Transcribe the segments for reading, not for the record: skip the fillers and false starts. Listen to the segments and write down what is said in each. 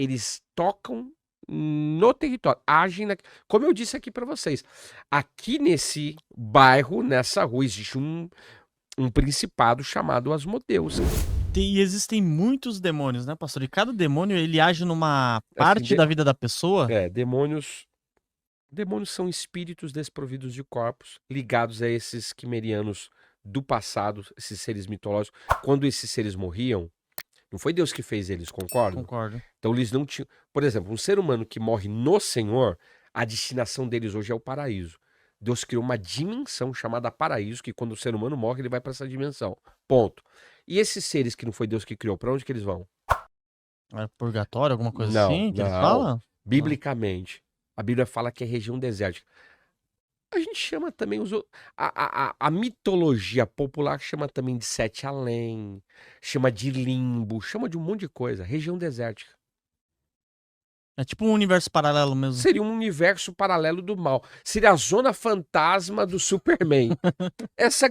eles tocam no território, agem como eu disse aqui para vocês, aqui nesse bairro, nessa rua, existe um principado chamado Asmodeus. E existem muitos demônios, né, pastor? E cada demônio, ele age numa Assim, parte da vida da pessoa? demônios são espíritos desprovidos de corpos, ligados a esses quimerianos do passado, esses seres mitológicos. Quando esses seres morriam, não foi Deus que fez eles, concordo? Concordo. Então eles não tinham... Por exemplo, um ser humano que morre no Senhor, a destinação deles hoje é o paraíso. Deus criou uma dimensão chamada paraíso, que quando o ser humano morre, ele vai para essa dimensão. Ponto. E esses seres que não foi Deus que criou, para onde que eles vão? É purgatório, alguma coisa Não, assim que eles não. falam? Biblicamente, a Bíblia fala que é região desértica. A gente chama também a mitologia popular chama também de Sete Além, chama de limbo, chama de um monte de coisa. Região desértica. É tipo um universo paralelo mesmo. Seria um universo paralelo do mal. Seria a zona fantasma do Superman. Essa.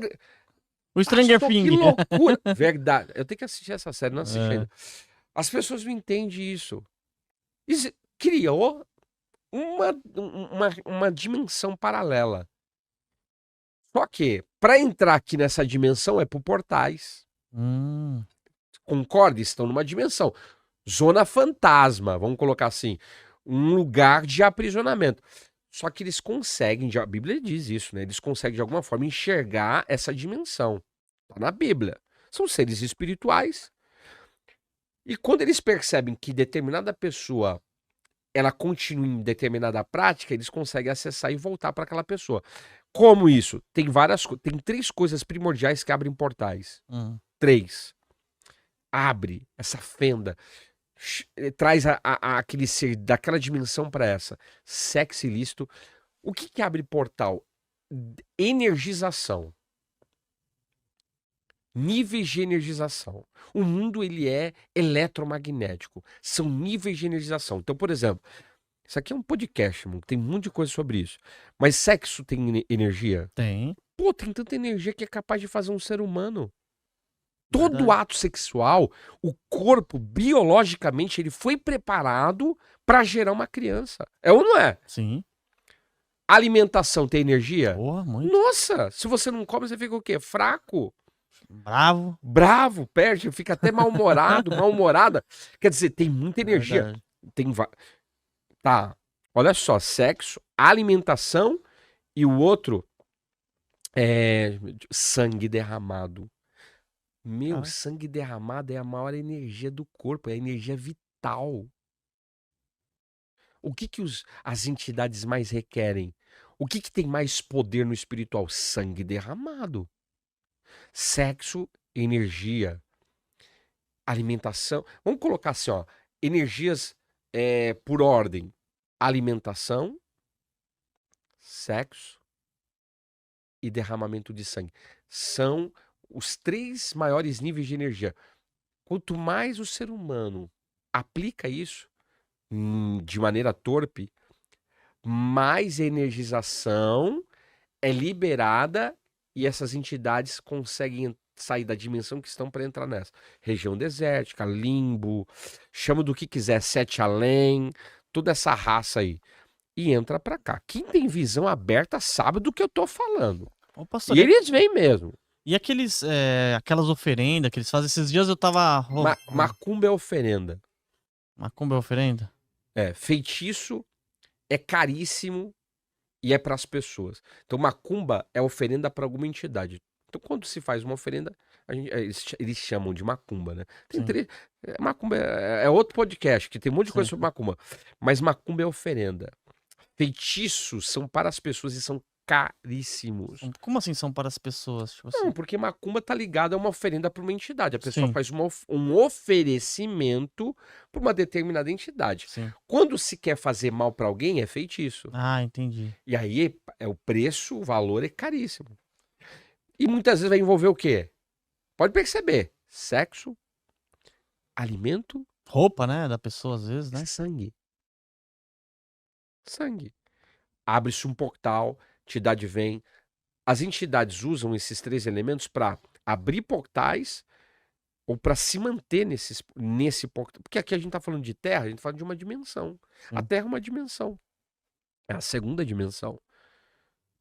O Stranger Pastor, que Things. loucura! Verdade. Eu tenho que assistir essa série, não assisti É. ainda. As pessoas não entendem isso. Criou uma dimensão paralela. Só que, para entrar aqui nessa dimensão, é por portais. Concorda? Estão numa dimensão. Zona fantasma, vamos colocar assim. Um lugar de aprisionamento. Só que eles conseguem, a Bíblia diz isso, né? Eles conseguem, de alguma forma, enxergar essa dimensão. Está na Bíblia. São seres espirituais. E quando eles percebem que determinada pessoa ela continua em determinada prática, eles conseguem acessar e voltar para aquela pessoa. Como isso? Tem três coisas primordiais que abrem portais. 3. Abre essa fenda, traz aquele ser daquela dimensão para essa. Sexo ilícito. O que abre portal? Energização. Níveis de energização. O mundo ele é eletromagnético. São níveis de energização. Então, por exemplo, isso aqui é um podcast, mano, tem um monte de coisa sobre isso. Mas sexo tem energia? Tem. Pô, tem tanta energia que é capaz de fazer um ser humano. Todo Verdade. ato sexual, o corpo, biologicamente, ele foi preparado para gerar uma criança. É ou não é? Sim. Alimentação tem energia? Boa, muito. Nossa, se você não come, você fica o quê? Fraco. Bravo. Bravo, perde, fica até mal-humorado, mal-humorada. Quer dizer, tem muita energia. Verdade. Tá, olha só, sexo, alimentação e o outro é sangue derramado. Meu, sangue derramado é a maior energia do corpo, é a energia vital. O que as entidades mais requerem? O que tem mais poder no espiritual? Sangue derramado. Sexo, energia. Alimentação. Vamos colocar assim, ó, energias por ordem. Alimentação, sexo e derramamento de sangue. São os 3 maiores níveis de energia. Quanto mais o ser humano aplica isso de maneira torpe, mais energização é liberada e essas entidades conseguem sair da dimensão que estão para entrar nessa. Região desértica, limbo, chama do que quiser, Sete Além, toda essa raça aí. E entra para cá. Quem tem visão aberta sabe do que eu tô falando. Ô, pastor, E eles vêm mesmo. E aquelas oferendas que eles fazem? Esses dias eu tava... Macumba é oferenda. Macumba é oferenda? Feitiço é caríssimo e é para as pessoas. Então, macumba é oferenda para alguma entidade. Então, quando se faz uma oferenda, eles chamam de macumba, né? Macumba é outro podcast, que tem um monte de coisa sobre macumba. Mas macumba é oferenda. Feitiços são para as pessoas e são caríssimos. Como assim são para as pessoas? Tipo assim? Não, porque macumba tá ligado a uma oferenda para uma entidade. A pessoa faz um oferecimento para uma determinada entidade. Sim. Quando se quer fazer mal para alguém, é feitiço. Ah, entendi. E aí o preço, o valor é caríssimo. E muitas vezes vai envolver o quê? Pode perceber. Sexo, alimento. Roupa, né? Da pessoa, às vezes, né? Sangue. Sangue. Abre-se um portal, entidade vem. As entidades usam esses 3 elementos para abrir portais ou para se manter nesse portal. Porque aqui a gente tá falando de terra, a gente fala de uma dimensão. A Sim. terra é uma dimensão. É a segunda dimensão.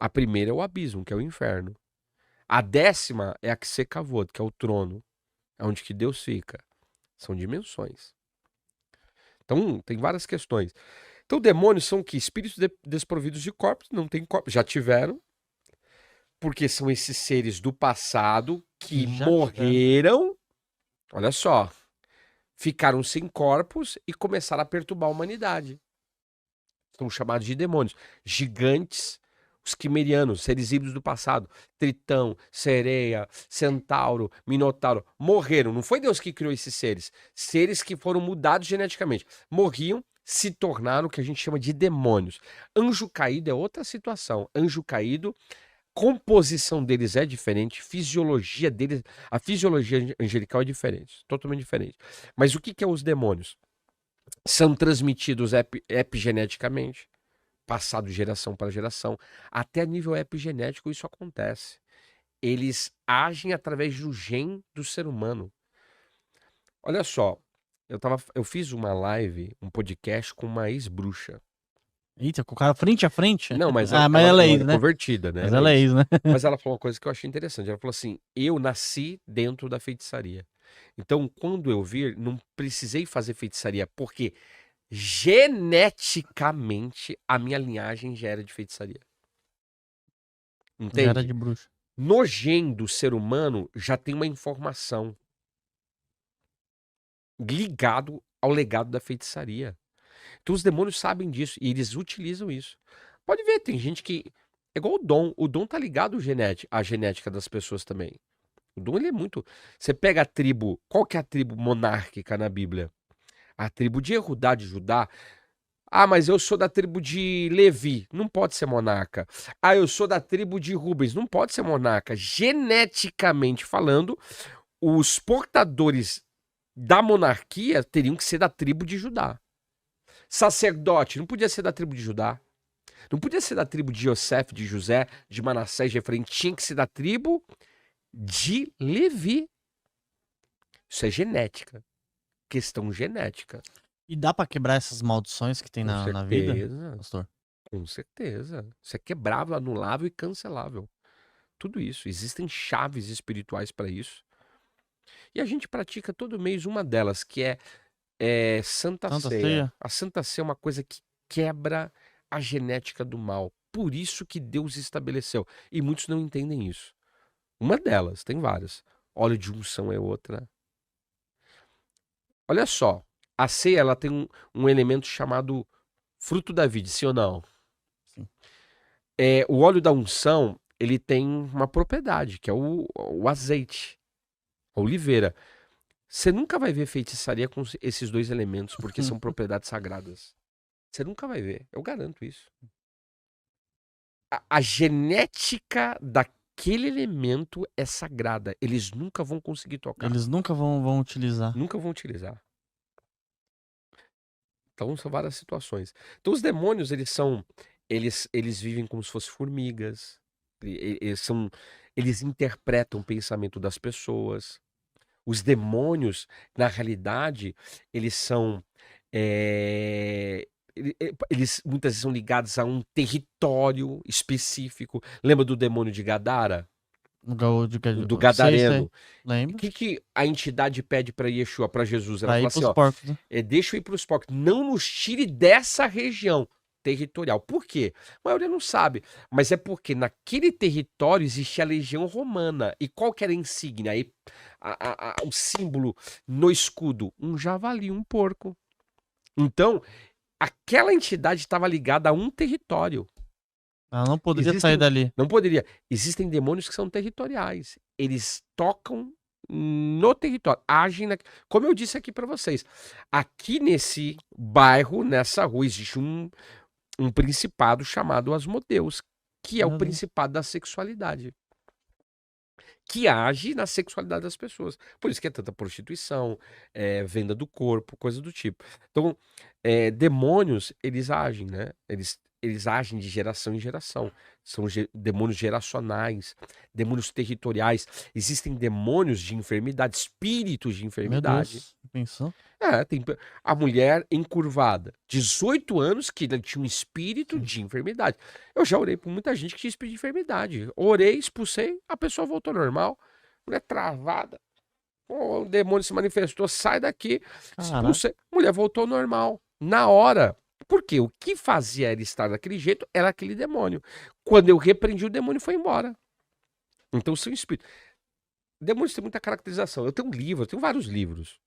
A primeira é o abismo, que é o inferno. A 10ª é a Ksekavod, que é o trono. É onde que Deus fica. São dimensões. Então, tem várias questões. Então, demônios são que espíritos desprovidos de corpos, não tem corpos, já tiveram, porque são esses seres do passado que Já morreram, olha só, ficaram sem corpos e começaram a perturbar a humanidade. São chamados de demônios. Gigantes, os quimerianos, seres híbridos do passado, Tritão, Sereia, Centauro, Minotauro, morreram. Não foi Deus que criou esses seres. Seres que foram mudados geneticamente. Morriam, se tornaram o que a gente chama de demônios. Anjo caído é outra situação. Anjo caído, composição deles é diferente, fisiologia deles, a fisiologia angelical é diferente, totalmente diferente. Mas o que é os demônios? São transmitidos epigeneticamente, passado de geração para geração. Até nível epigenético isso acontece. Eles agem através do gene do ser humano. Olha só, eu fiz uma live, um podcast com uma ex-bruxa. Eita, com o cara frente a frente? Não, mas Mas ela é ex, era né? convertida, né? Mas ela é ex, né? Mas ela falou uma coisa que eu achei interessante. Ela falou assim: eu nasci dentro da feitiçaria. Então, quando eu vir, não precisei fazer feitiçaria, porque geneticamente a minha linhagem já era de feitiçaria. Já era Entende? de bruxa. No gene do ser humano já tem uma informação ligado ao legado da feitiçaria. Então os demônios sabem disso e eles utilizam isso. Pode ver, tem gente que é igual o dom. O dom tá ligado à genética das pessoas também. O dom ele é muito. Você pega a tribo, qual que é a tribo monárquica na Bíblia? A tribo de Erudá, de Judá. Ah, mas eu sou da tribo de Levi, não pode ser monarca. Ah, eu sou da tribo de Rubens, não pode ser monarca. Geneticamente falando, os portadores da monarquia teriam que ser da tribo de Judá. Sacerdote, não podia ser da tribo de Judá. Não podia ser da tribo de Yosef, de José, de Manassés, de Efraim. Tinha que ser da tribo de Levi. Isso é genética. Questão genética. E dá pra quebrar essas maldições que tem na vida, pastor? Com certeza. Isso é quebrável, anulável e cancelável. Tudo isso. Existem chaves espirituais para isso. E a gente pratica todo mês uma delas, que é Santa Santa Ceia. Ceia? A Santa Ceia é uma coisa que quebra a genética do mal. Por isso que Deus estabeleceu. E muitos não entendem isso. Uma delas, tem várias. Óleo de unção é outra. Olha só. A ceia ela tem um elemento chamado fruto da vida, sim ou não? Sim. O óleo da unção, ele tem uma propriedade, que é o azeite, a oliveira. Você nunca vai ver feitiçaria com esses dois elementos, porque são propriedades sagradas. Você nunca vai ver, eu garanto isso. A genética daquele elemento é sagrada. Eles nunca vão conseguir tocar. Eles nunca vão utilizar. Nunca vão utilizar. Então são várias situações. Então os demônios, eles vivem como se fossem formigas. Eles interpretam o pensamento das pessoas. Os demônios, na realidade, eles são eles muitas vezes são ligados a um território específico. Lembra do demônio de Gadara? Do Gadareno. Lembro. O que a entidade pede para Yeshua, para Jesus? Ela Pra fala ir assim, pros ó, porcos, né? deixa eu ir para os porcos. Não nos tire dessa região territorial. Por quê? A maioria não sabe. Mas é porque naquele território existia a legião romana. E qual que era a insígnia? Aí, o símbolo no escudo? Um javali, um porco. Então, aquela entidade estava ligada a um território. Ela não poderia sair dali. Não poderia. Existem demônios que são territoriais. Eles tocam no território, agem como eu disse aqui para vocês. Aqui nesse bairro, nessa rua, existe um principado chamado Asmodeus, que é o principado da sexualidade, que age na sexualidade das pessoas. Por isso que é tanta prostituição, venda do corpo, coisa do tipo. Então, demônios, eles agem, né? Eles eles agem de geração em geração. São demônios geracionais, demônios territoriais. Existem demônios de enfermidade, espíritos de Meu enfermidade. Deus, pensou? Tem a mulher encurvada, 18 anos, que tinha um espírito Sim. de enfermidade. Eu já orei por muita gente que tinha espírito de enfermidade. Orei, expulsei, a pessoa voltou normal. Mulher travada. O demônio se manifestou, sai daqui, Caraca. expulsei. Mulher voltou normal. Na hora. Por quê? O que fazia ela estar daquele jeito era aquele demônio. Quando eu repreendi, o demônio foi embora. Então, seu espírito. Demônios têm muita caracterização. Eu tenho um livro, eu tenho vários livros.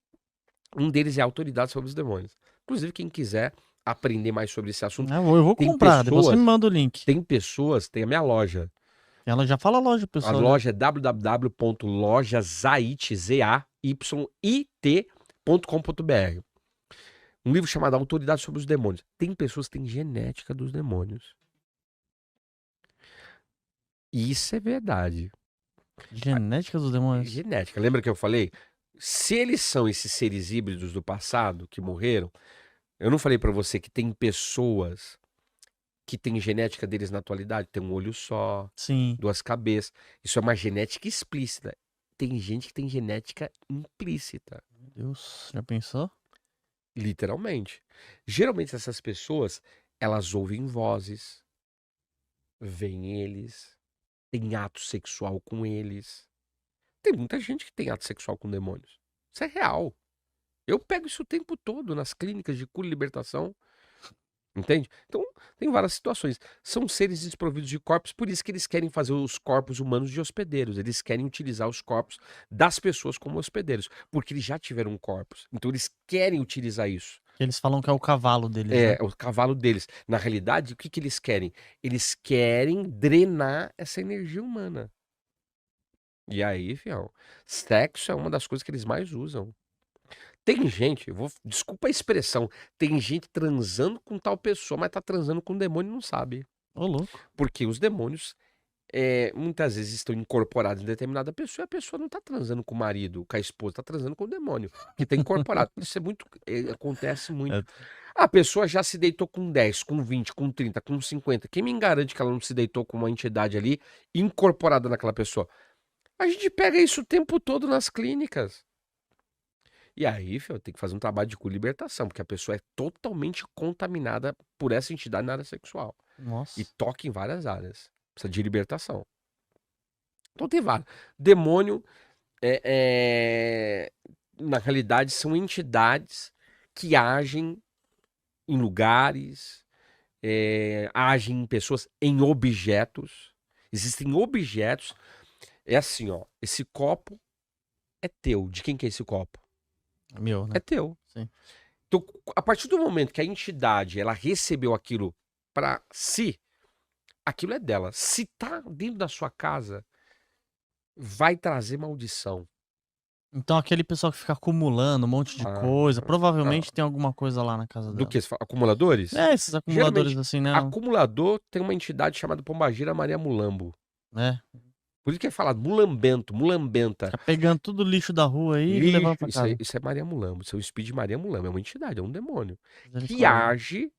Um deles é Autoridade sobre os Demônios. Inclusive, quem quiser aprender mais sobre esse assunto, Eu vou tem comprar, depois você me pessoas, manda o link. tem a minha loja. Ela já fala a loja, A pessoal. né? loja é www.lojazait.com.br. Um livro chamado Autoridade sobre os Demônios. Tem pessoas que têm genética dos demônios. E isso é verdade. Genética dos demônios. Genética. Lembra que eu falei? Se eles são esses seres híbridos do passado que morreram, eu não falei pra você que tem pessoas que tem genética deles na atualidade? Tem um olho só, Sim. 2 cabeças. Isso é uma genética explícita. Tem gente que tem genética implícita. Meu Deus, já pensou? Literalmente. Geralmente essas pessoas, elas ouvem vozes, veem eles, tem ato sexual com eles. Tem muita gente que tem ato sexual com demônios. Isso é real. Eu pego isso o tempo todo nas clínicas de cura e libertação. Entende? Então, tem várias situações. São seres desprovidos de corpos, por isso que eles querem fazer os corpos humanos de hospedeiros. Eles querem utilizar os corpos das pessoas como hospedeiros, porque eles já tiveram corpos. Então, eles querem utilizar isso. Eles falam que é o cavalo deles, né? É o cavalo deles. Na realidade, o que eles querem? Eles querem drenar essa energia humana. E aí, fião, sexo é uma das coisas que eles mais usam. Tem gente, desculpa a expressão, tem gente transando com tal pessoa, mas tá transando com um demônio e não sabe. Ô, louco. Porque os demônios, muitas vezes estão incorporados em determinada pessoa e a pessoa não tá transando com o marido, com a esposa, tá transando com o demônio, que tá incorporado. Isso é muito, acontece muito. É. A pessoa já se deitou com 10, com 20, com 30, com 50. Quem me garante que ela não se deitou com uma entidade ali incorporada naquela pessoa? A gente pega isso o tempo todo nas clínicas. E aí, filho, tem que fazer um trabalho de libertação, porque a pessoa é totalmente contaminada por essa entidade na área sexual. Nossa. E toca em várias áreas. Precisa de libertação. Então tem vários. Demônio, na realidade, são entidades que agem em lugares, agem em pessoas, em objetos. Existem objetos. É assim, ó. Esse copo é teu. De quem que é esse copo? Meu, né? É teu. Sim. Então, a partir do momento que a entidade ela recebeu aquilo pra si, aquilo é dela. Se tá dentro da sua casa, vai trazer maldição. Então aquele pessoal que fica acumulando um monte de coisa, provavelmente tem alguma coisa lá na casa Do dela. que? Acumuladores? É, esses acumuladores Geralmente, assim, né? acumulador tem uma entidade chamada Pombagira Maria Mulambo. É. Por isso que é falado mulambento, mulambenta. Fica pegando tudo o lixo da rua aí e levando pra casa. Isso é Maria Mulambo. Isso é o espírito de Maria Mulambo. É uma entidade, é um demônio. Que Misericórdia. age,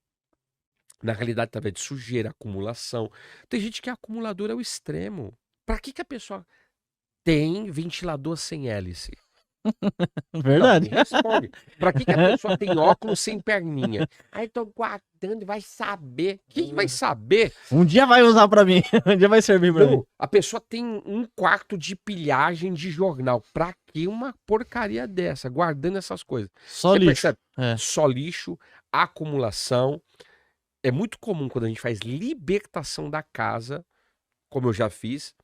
na realidade, através de sujeira, acumulação. Tem gente que é acumulador ao extremo. Pra que a pessoa tem ventilador sem hélice? Verdade. Não, me responde. Pra que a pessoa tem óculos sem perninha? Aí tô guardando, vai saber. Quem vai saber? Um dia vai usar pra mim. Um dia vai servir pra mim. Não, a pessoa tem um quarto de pilhagem de jornal. Pra que uma porcaria dessa? Guardando essas coisas. Só Você lixo. percebe? É. Só lixo, acumulação. É muito comum quando a gente faz libertação da casa, como eu já fiz,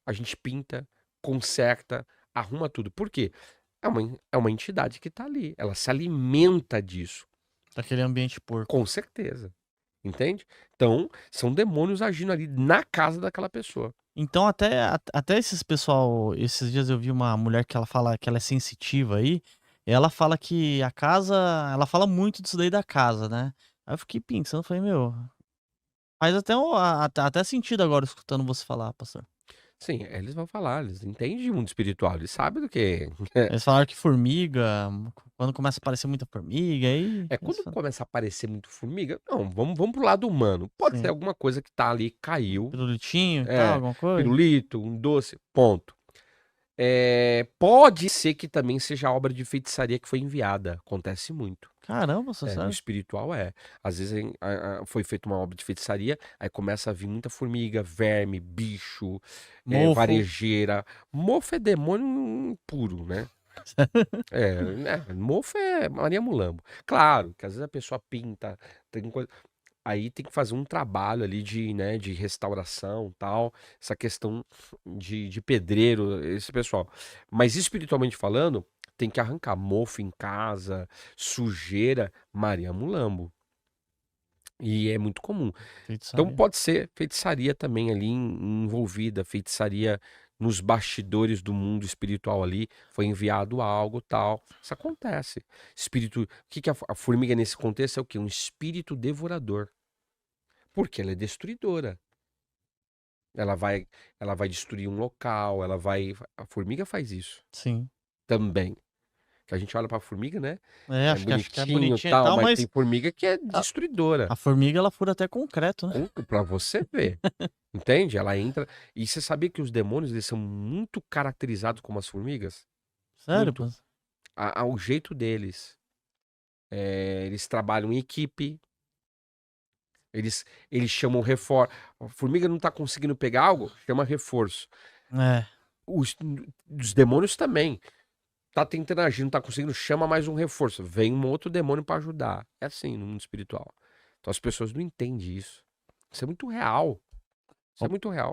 a gente pinta, conserta, arruma tudo. Por quê? É uma entidade que tá ali. Ela se alimenta disso. Daquele ambiente porco. Com certeza. Entende? Então, são demônios agindo ali na casa daquela pessoa. Então, até esses pessoal, esses dias eu vi uma mulher que ela fala que ela é sensitiva aí, ela fala que a casa, ela fala muito disso daí da casa, né? Aí eu fiquei pensando, falei, meu, faz até sentido agora escutando você falar, pastor. Sim, eles vão falar, eles entendem de mundo espiritual, eles sabem do que. Eles falaram que formiga, quando começa a aparecer muita formiga, aí. É, quando começa a aparecer muito formiga, não, vamos pro lado humano. Pode ser Sim. alguma coisa que tá ali, caiu. Pirulitinho e tal, É, alguma coisa? pirulito, um doce, ponto. Pode ser que também seja obra de feitiçaria que foi enviada. Acontece muito. Caramba, No sério? espiritual é. Às vezes foi feita uma obra de feitiçaria, aí começa a vir muita formiga, verme, bicho, Mofo. varejeira. Mofo é demônio puro, né? Mofo é Maria Mulambo. Claro que às vezes a pessoa pinta, tem coisa. Aí tem que fazer um trabalho ali de restauração, tal, essa questão de pedreiro, esse pessoal. Mas espiritualmente falando, tem que arrancar mofo em casa, sujeira, Maria Mulambo. E é muito comum. Então Feitiçaria. pode ser feitiçaria também ali envolvida, feitiçaria nos bastidores do mundo espiritual ali, foi enviado algo, tal. Isso acontece. Espírito, o que a formiga nesse contexto é o quê? Um espírito devorador. Porque ela é destruidora. Ela vai destruir um local, a formiga faz isso Sim. também. Que a gente olha pra formiga, né? É, É acho que é bonitinho, bonitinha e tal, tal, mas mas tem formiga que é a destruidora. a formiga ela fura até concreto, né? Pra você ver. Entende? Ela entra. E você sabia que os demônios eles são muito caracterizados como as formigas? Sério, Muito. pô? O jeito deles. Eles trabalham em equipe. Eles chamam reforço. A formiga não tá conseguindo pegar algo, chama reforço. É. Os demônios também. Tá tentando agir, não tá conseguindo, chama mais um reforço. Vem um outro demônio pra ajudar. É assim no mundo espiritual. Então as pessoas não entendem isso. Isso é muito real. Isso é muito real.